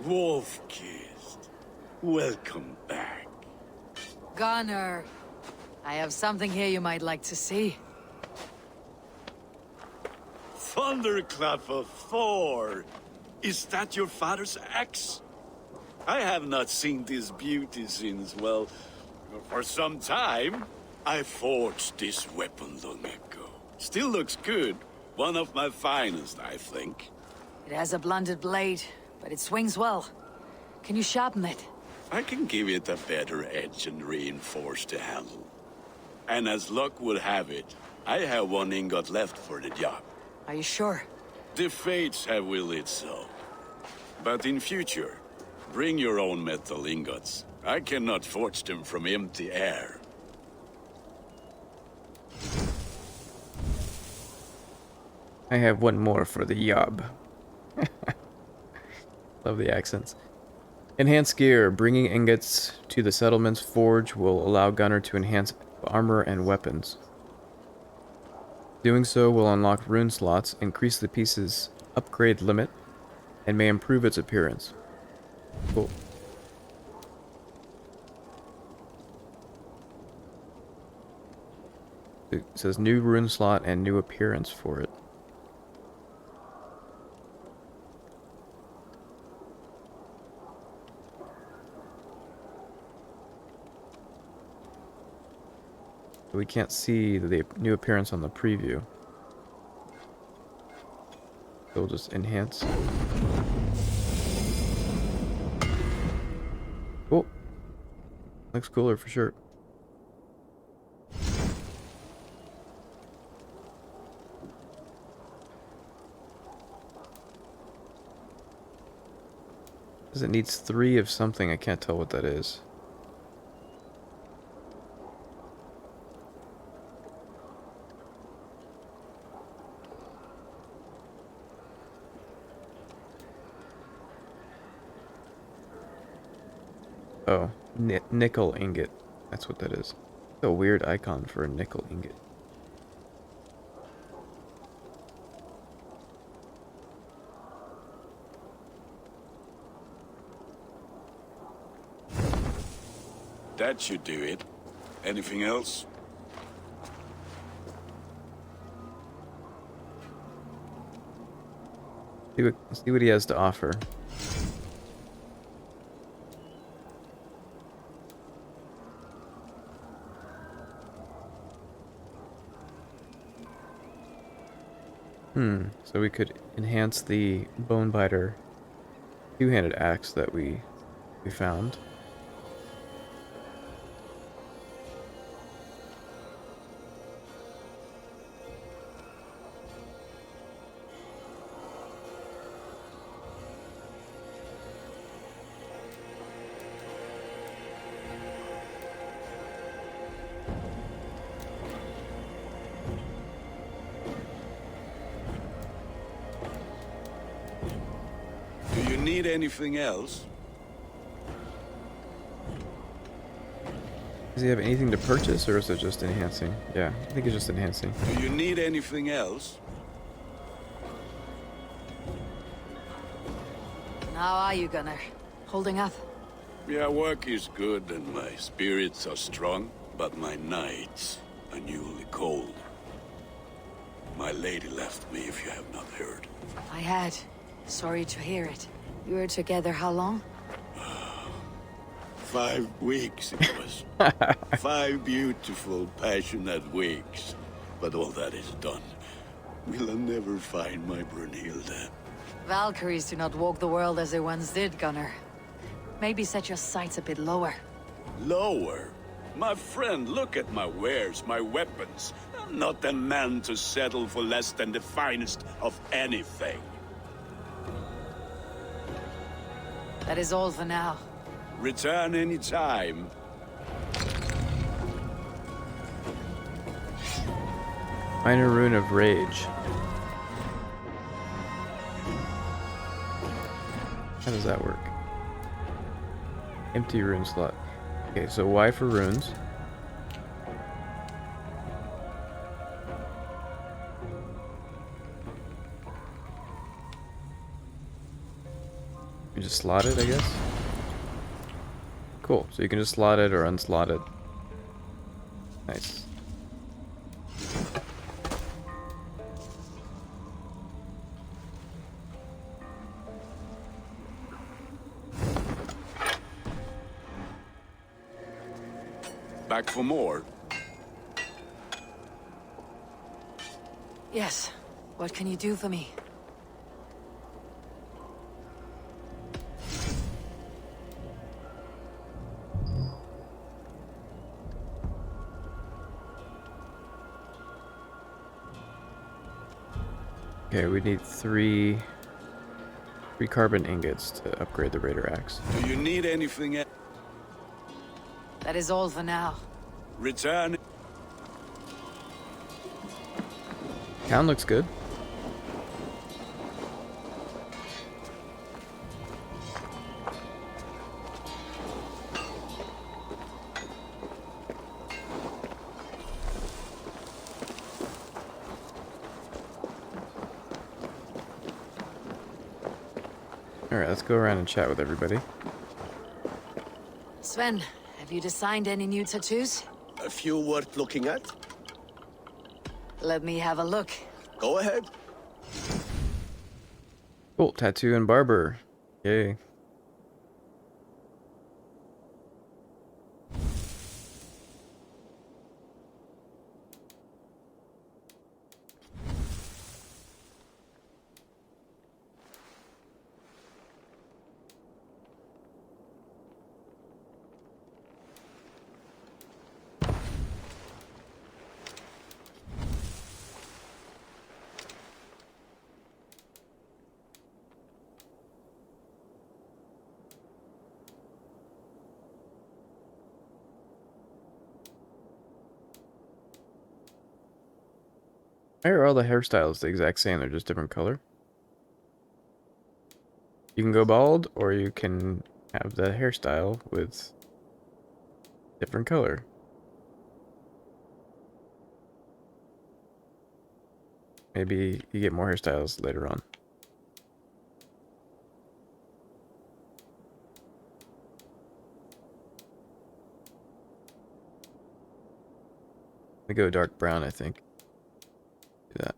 Wolf-kissed. Welcome back. Gunnar, I have something here you might like to see. Thunderclap of Thor! Is that your father's axe? I have not seen this beauty since, well, for some time. I forged this weapon long ago. Still looks good. One of my finest, I think. It has a blunted blade, but it swings well. Can you sharpen it? I can give it a better edge and reinforce the handle. And as luck would have it, I have one ingot left for the job. Are you sure? The fates have willed it so. But in future, bring your own metal ingots. I cannot forge them from empty air. I have one more for the yob. Love the accents. Enhanced gear. Bringing ingots to the settlement's forge will allow Gunnar to enhance armor and weapons. Doing so will unlock rune slots, increase the piece's upgrade limit, and may improve its appearance. Cool. It says new rune slot and new appearance for it. We can't see the new appearance on the preview. So we'll just enhance. Cool. Looks cooler for sure. Because it needs 3 of something, I can't tell what that is. Oh, nickel ingot. That's what that is. A weird icon for a nickel ingot. That should do it. Anything else? See what he has to offer. So we could enhance the bone biter two-handed axe that we found. Do you need anything else? Does he have anything to purchase, or is it just enhancing? Yeah, I think it's just enhancing. Do you need anything else? How are you, Gunnar? Holding up? Yeah, work is good and my spirits are strong, but my nights are newly cold. My lady left me, if you have not heard. I had. Sorry to hear it. You were together how long? 5 weeks it was. 5 beautiful, passionate weeks. But all that is done. Will I never find my Brunhilde? Valkyries do not walk the world as they once did, Gunnar. Maybe set your sights a bit lower. Lower? My friend, look at my wares, my weapons. I'm not a man to settle for less than the finest of anything. That is all for now. Return any time. Minor Rune of Rage. How does that work? Empty rune slot. Okay, so Y for runes. You just slot it, I guess. Cool. So you can just slot it or unslot it. Nice. Back for more. Yes. What can you do for me? Okay, we need three carbon ingots to upgrade the Raider Axe. Do you need anything else? That is all for now. Return. Town looks good. Alright, let's go around and chat with everybody. Sven, have you designed any new tattoos? A few worth looking at? Let me have a look. Go ahead. Cool, tattoo and barber. Yay. Why are all the hairstyles the exact same? They're just different color. You can go bald, or you can have the hairstyle with different color. Maybe you get more hairstyles later on. We go dark brown, I think. Do that.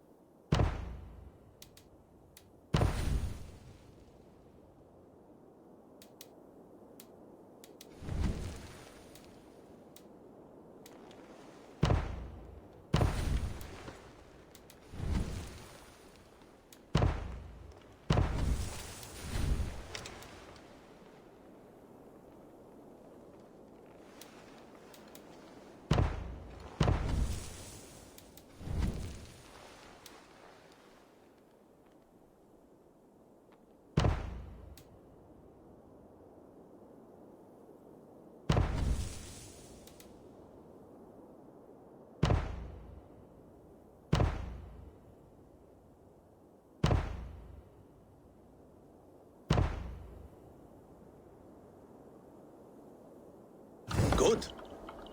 Good.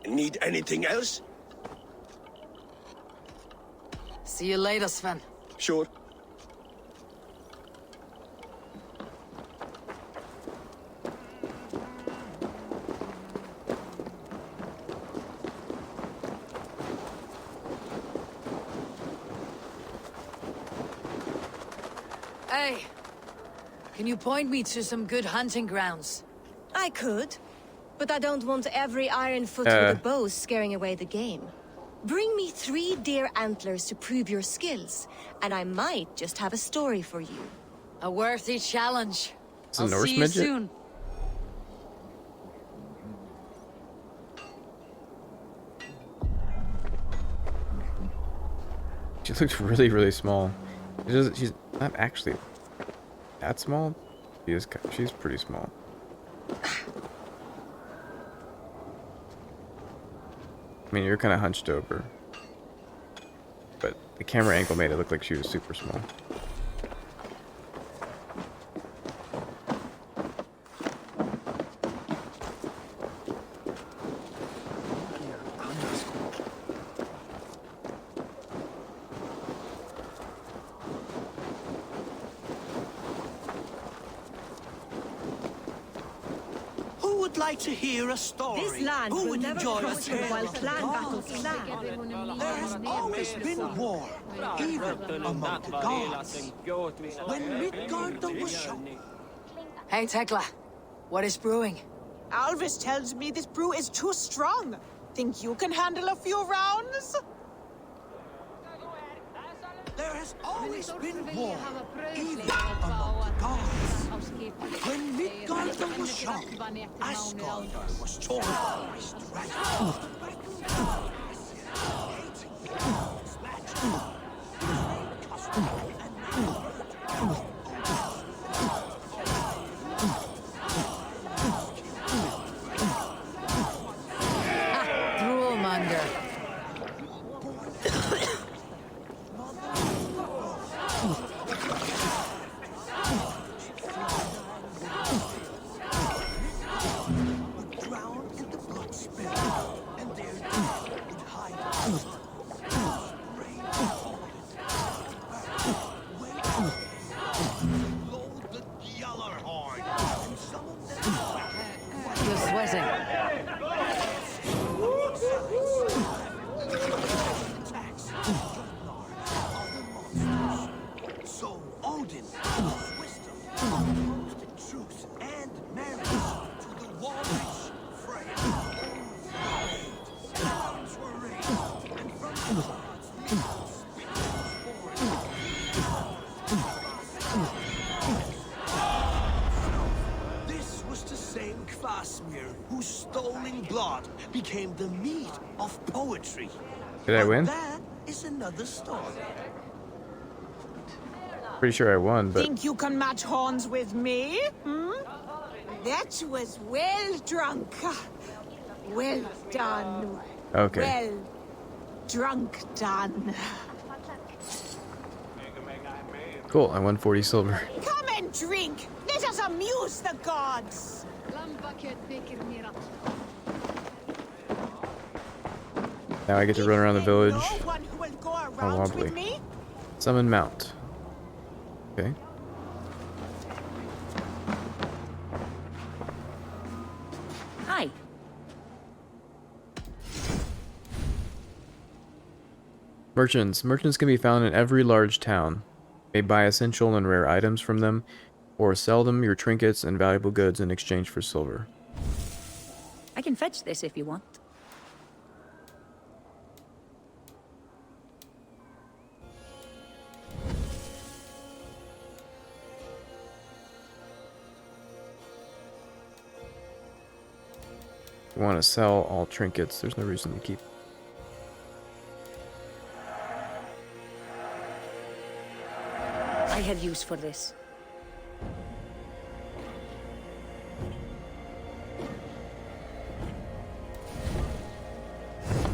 Need anything else? See you later, Sven. Sure. Hey, can you point me to some good hunting grounds? I could, but I don't want every iron foot with a bow scaring away the game. Bring me 3 deer antlers to prove your skills, and I might just have a story for you. A worthy challenge. It's a I'll Norse see you midget? soon. She looks really, really small. She's not actually that small. She's pretty small. I mean, you're kind of hunched over. But the camera angle made it look like she was super small. would like to hear a story? This land Who will would never enjoy a prosper tale while of clan gods? battles clan. There has always been war, even among the gods. When Midgard was shown, Hey, Tekla. What is brewing? Alvis tells me this brew is too strong. Think you can handle a few rounds? there has always been war, even among the gods. When Midgard was shown, Asgard was torn by strife. Droolmonger. Drowned in the blood spill, and their death would hide. Load the Gjallarhorn, and some of them You're sweating. So Odin, with wisdom, proposed the truth and marriage to the Walrus Freya. Arms were raised, and from the gods this was the same Kvasmir whose stolen blood became the meat of poetry. Did I But win? that is another story. Pretty sure I won, but Think you can match horns with me? Hmm? That was well drunk. Well done. okay. Well, drunk done. Cool. I won 40 silver. Come and drink. Let us amuse the gods. Now I get to run around the village. No one who will go Oh, around lovely. with me? Summon Mount. Okay. Hi. Merchants. Merchants can be found in every large town. You may buy essential and rare items from them, or sell them your trinkets and valuable goods in exchange for silver. I can fetch this if you want. If you want to sell all trinkets, there's no reason to keep. I have use for this.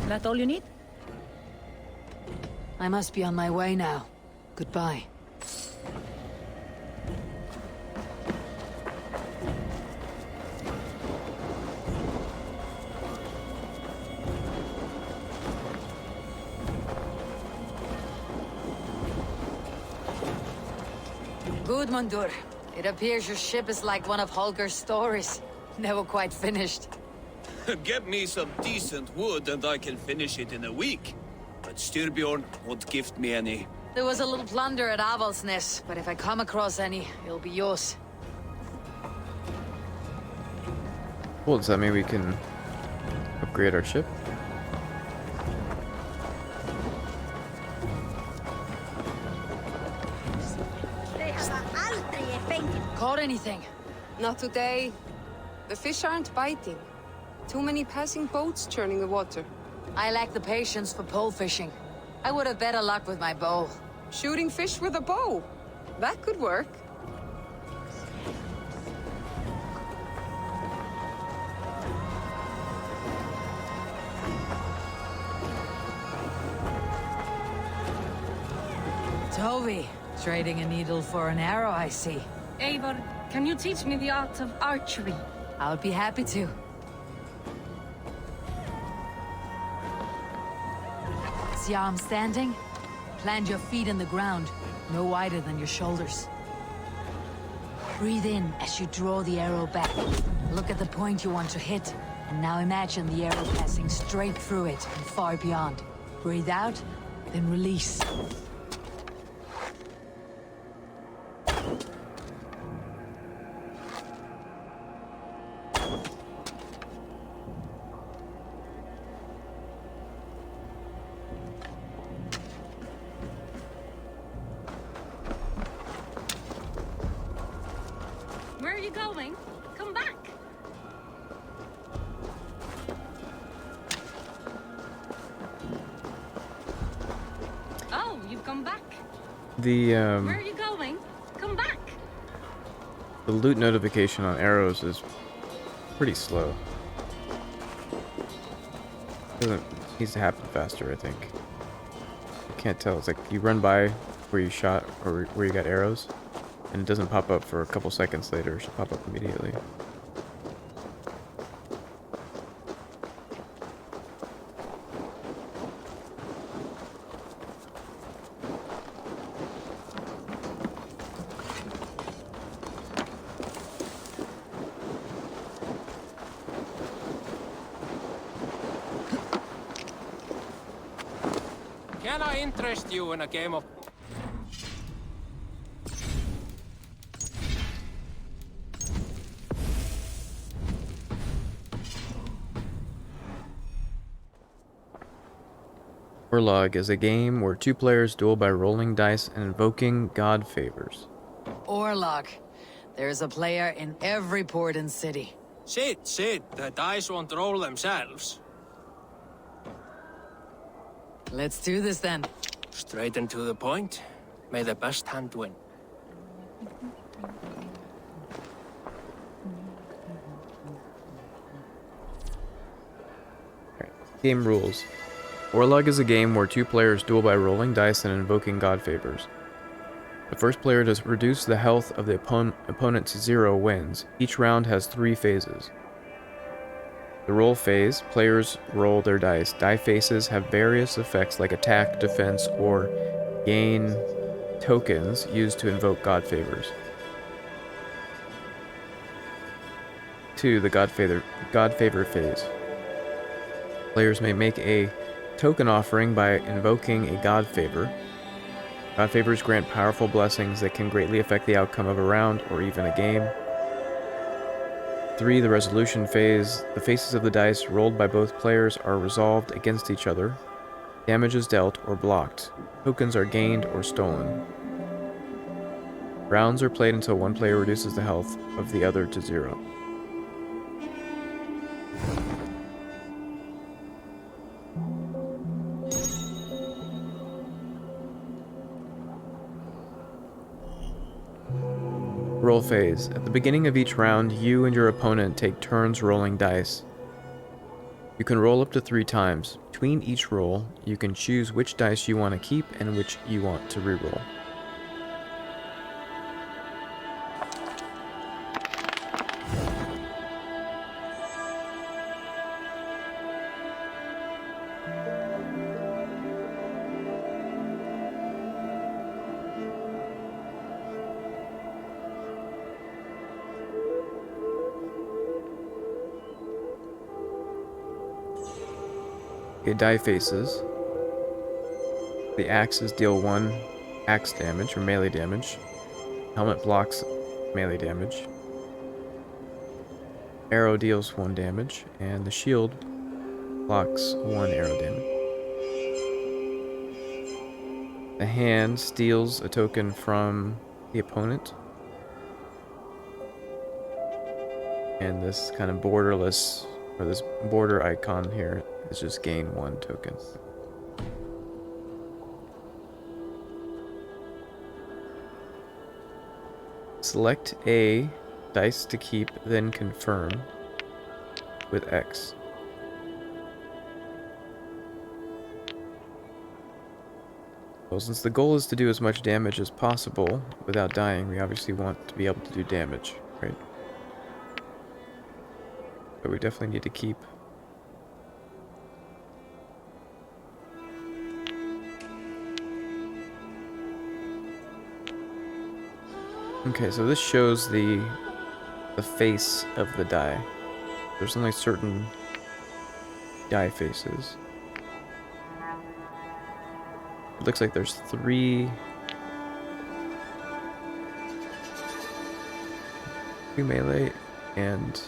That all you need? I must be on my way now. Goodbye. Gudmundur, it appears your ship is like one of Holger's stories. Never quite finished. Get me some decent wood and I can finish it in a week. But Styrbjorn won't gift me any. There was a little plunder at Avaldsnes, but if I come across any, it'll be yours. Cool, does that mean we can upgrade our ship? Caught anything? Not today. The fish aren't biting. Too many passing boats churning the water. I lack the patience for pole fishing. I would have better luck with my bow. Shooting fish with a bow. That could work. Toby, trading a needle for an arrow, I see. Eivor, can you teach me the art of archery? I would be happy to. See how I'm standing? Plant your feet in the ground, no wider than your shoulders. Breathe in as you draw the arrow back. Look at the point you want to hit, and now imagine the arrow passing straight through it and far beyond. Breathe out, then release. Where are you going? Come back! Oh, you've come back. The Where are you going? Come back! the loot notification on arrows is pretty slow. Needs to happen faster, I think. I can't tell. It's like you run by where you shot or where you got arrows, and it doesn't pop up for a couple seconds later. It should pop up immediately. Can I interest you in a game of... Orlog is a game where two players duel by rolling dice and invoking god favors. Orlog. There's a player in every port and city. Sit. The dice won't roll themselves. Let's do this then. Straight and to the point. May the best hand win. Game rules. Orlog is a game where two players duel by rolling dice and invoking god favors. The first player to reduce the health of the opponent to 0 wins. Each round has 3 phases. The roll phase, players roll their dice. Die faces have various effects like attack, defense, or gain tokens used to invoke god favors. 2. The god favor phase. Players may make a token offering by invoking a god favor. God favors grant powerful blessings that can greatly affect the outcome of a round or even a game. 3. The resolution phase. The faces of the dice rolled by both players are resolved against each other. Damage is dealt or blocked. Tokens are gained or stolen. Rounds are played until one player reduces the health of the other to 0. Roll phase. At the beginning of each round, you and your opponent take turns rolling dice. You can roll up to 3 times. Between each roll, you can choose which dice you want to keep and which you want to reroll. Okay, die faces. The axes deal 1 axe damage or melee damage. Helmet blocks melee damage. Arrow deals 1 damage, and the shield blocks 1 arrow damage. The hand steals a token from the opponent. And this kind of borderless, or this border icon here, is just gain 1 token. Select A dice to keep, then confirm with X. Well, since the goal is to do as much damage as possible without dying, we obviously want to be able to do damage, right? But we definitely need to keep. Okay, so this shows the face of the die. There's only certain die faces. It looks like there's 3 melee and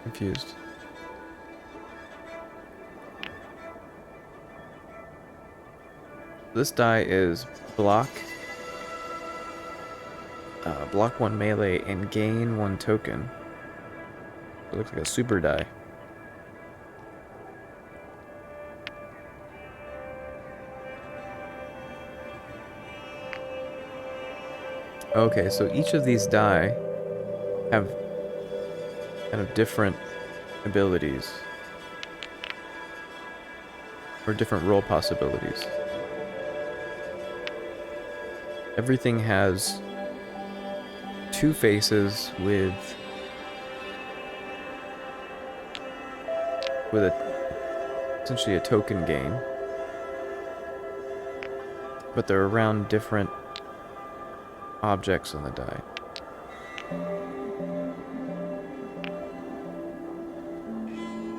confused. This die is block 1 melee and gain 1 token. It looks like a super die. Okay, so each of these die have kind of different abilities. Or different roll possibilities. Everything has 2 faces with essentially a token gain. But they're around different objects on the die.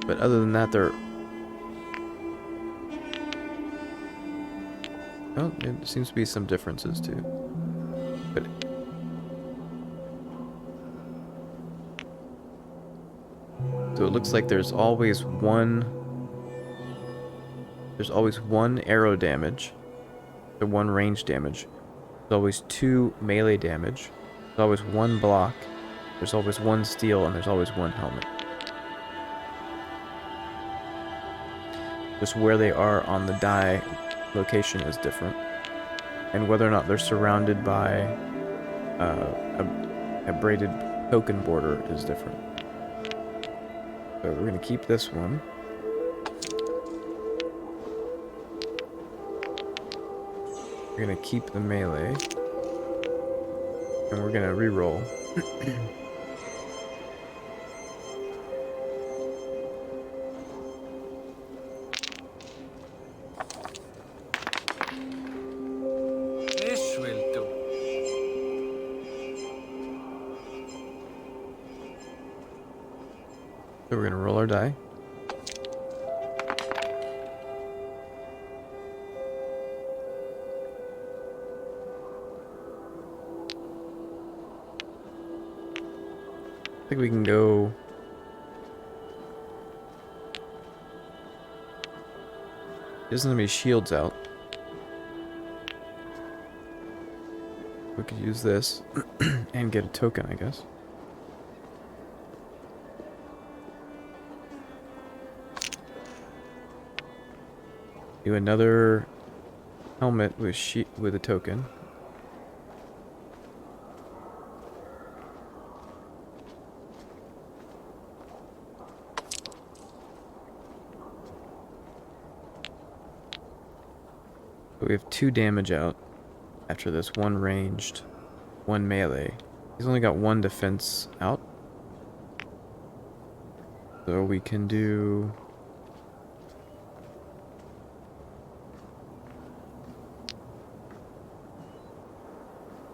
But other than that, they're... Oh, there seems to be some differences too. But... So it looks like there's always one arrow damage, or 1 range damage. There's always 2 melee damage. There's always 1 block. There's always 1 steel, and there's always 1 helmet. Just where they are on the die location is different, and whether or not they're surrounded by a braided token border is different. So we're going to keep this one. We're going to keep the melee, and we're going to reroll. This will do. So we're going to roll our die. I think we can go... Doesn't have any shields out. We could use this and get a token, I guess. Do another helmet with a token. But we have 2 damage out after this, 1 ranged, 1 melee. He's only got 1 defense out. So we can do...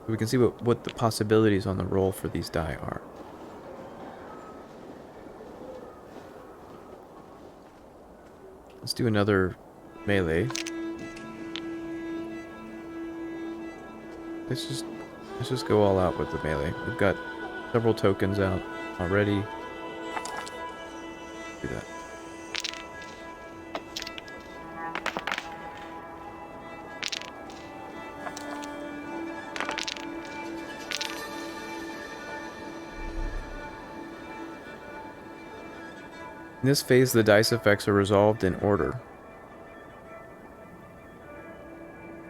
We can see what the possibilities on the roll for these die are. Let's do another melee. Let's just go all out with the melee. We've got several tokens out already. Do that. In this phase, the dice effects are resolved in order.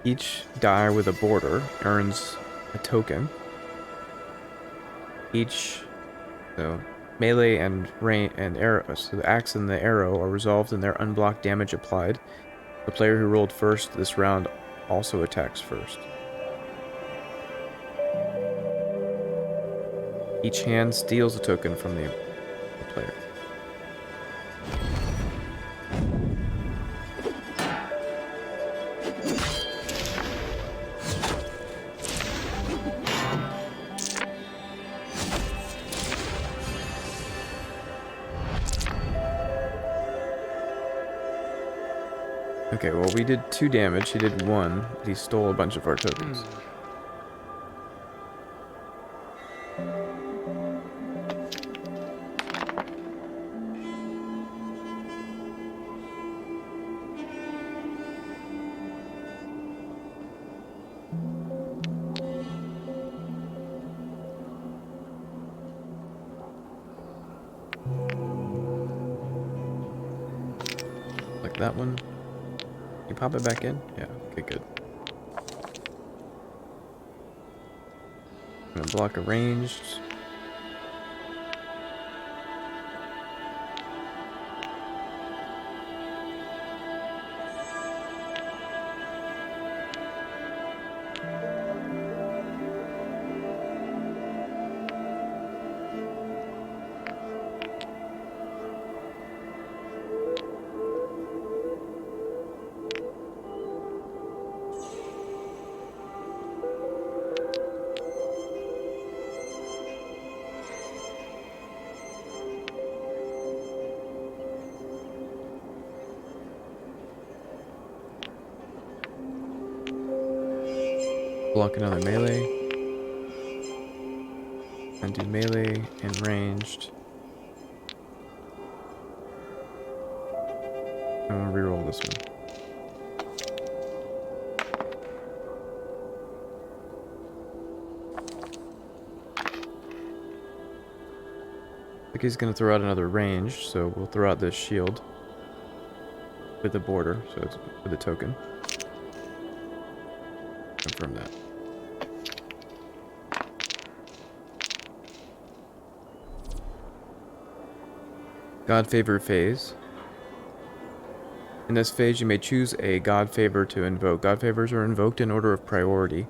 Each die with a border earns a token. So melee and rain and arrow. So the axe and the arrow are resolved in their unblocked damage applied. The player who rolled first this round also attacks first. Each hand steals a token from the player. Okay, well we did 2 damage, he did 1, but he stole a bunch of our tokens. Like that one. You pop it back in? Yeah, okay, good. I'm gonna block a ranged. Block another melee. And do melee and ranged. And we'll reroll this one. I think he's gonna throw out another ranged, so we'll throw out this shield with the border, so it's with a token. Confirm that. God Favor phase. In this phase, you may choose a God Favor to invoke. God Favors are invoked in order of priority.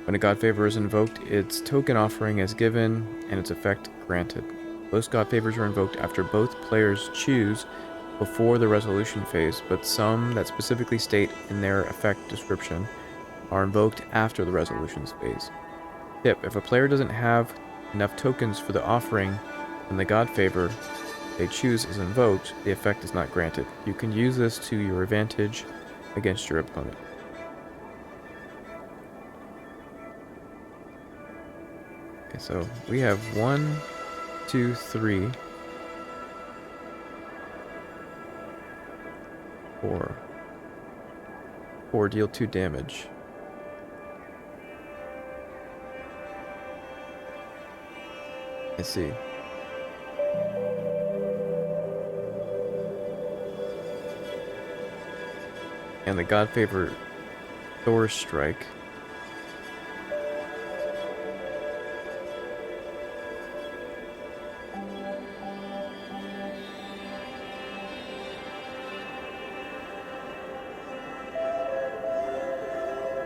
When a God Favor is invoked, its token offering is given and its effect granted. Most God Favors are invoked after both players choose before the resolution phase, but some that specifically state in their effect description are invoked after the resolutions phase. Tip: if a player doesn't have enough tokens for the offering when the God Favor they choose is invoked, the effect is not granted. You can use this to your advantage against your opponent. Okay, so we have 1, 2, 3, 4. 4 deal 2 damage. I see. And the God Favor Thor Strike.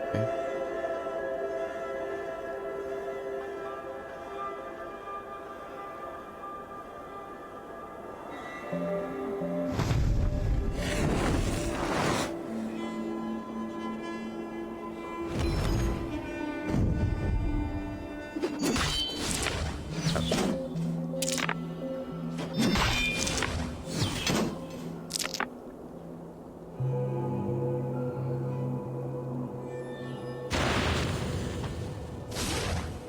Okay.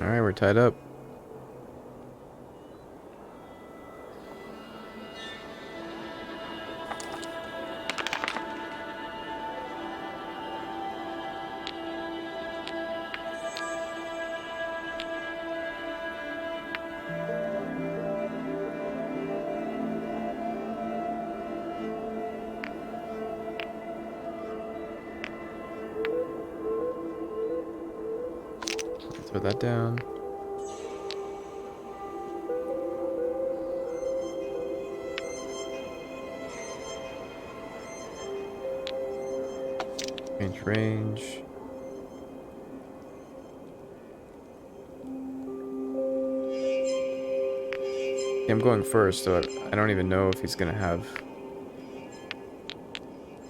Alright, we're tied up. Throw that down. Change range. I'm going first, so I don't even know if he's gonna have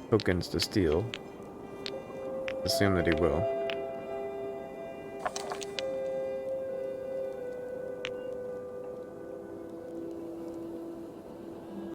tokens to steal. Assume that he will.